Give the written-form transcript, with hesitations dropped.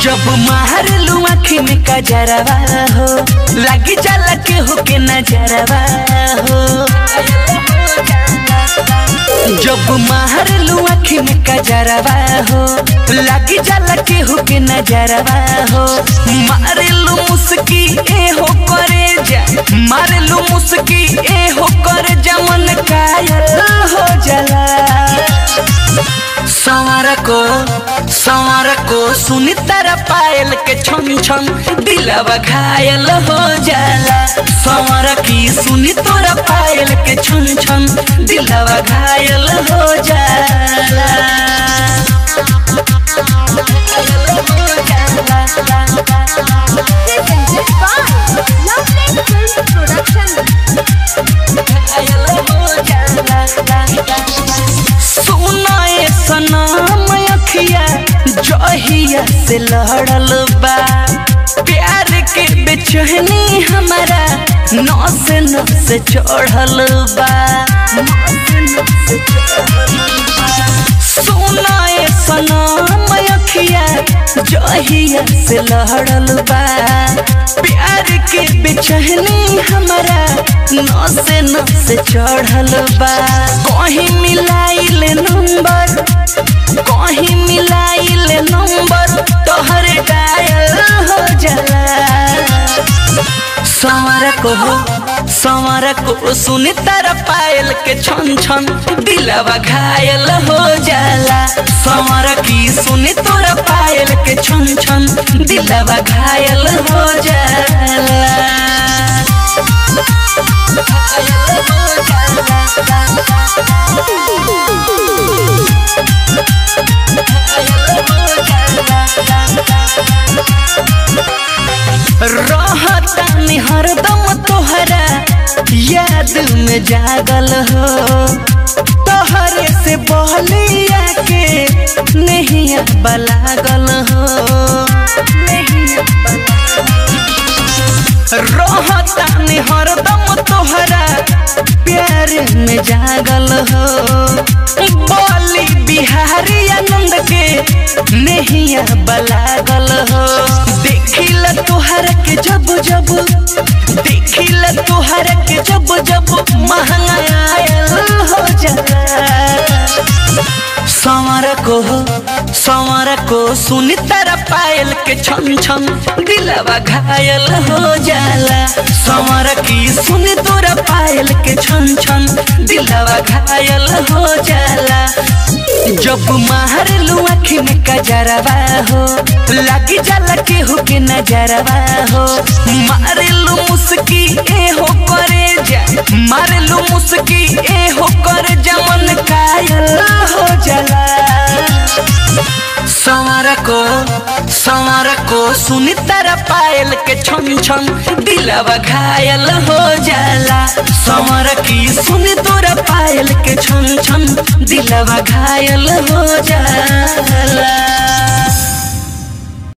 जब मारलू आँखी में कजरवा हो लगी जाला के हो के नजरवा हो। जब मारलू आँखी में कजरवा हो लगी जाला के हो के नजरवा हो। मारलू मुस्की ए हो करे जा, मारलू मुस्की ए हो करे जा, मन कायल हो जाला। संवार को सुनी तारा पायल के छम छम दिलवा घायल हो जाला। संवार की सुनी तोरा पायल के छम छम दिलवा घायल हो जाला। सुनाए सनम अखिया जहिया से लड़ल बा, प्यार के बेचैनी हमारा नस नस चढ़ल बा। सुनाए सनम अखिया जहिया से लड़ल बा, प्यार के बेचैनी हमारा नस नस चढ़ल बा। कहीं मिलाइल नंबर, कहीं मिलाइल नंबर तोहरे डायल हो जाला। संवार को सुनी तारा पायल के छन छन दिलवा घायल हो जाला। संवार की सुनी तोरा पायल के छन छन दिलवा घायल हो जाला। रहतानी हरदम तोहरा याद में जागल हो, तोहरे से बहलिया के नहिया बलागल हो। रहतानी हरदम तोहरा प्यार में जागल हो, बोली बिहारी आनंद के नहिया बलागल हो। देखिला तोहरा के जब जब, देखिला तोहरा के जब जब महंगा आयल हो जाला। संवार को सुनी तारा पायल के छम छम दिलवा घायल हो जाला। संवार की सुनी तोरा पायल के छम छम दिलवा घायल हो जाला। जब मारलू आँखी में कजरवा हो लगी जाला के हो के नजरवा हो। मारलू मुस्की ए हो करे जा, मारलू मुस्की ए हो करे जा, मन कायल हो जाला। संवार को सुनी तारा पायल के छम छम दिलवा घायल हो जाला। संवार की सुनी तोरा पायल के छम छम दिलवा घायल हो जाला।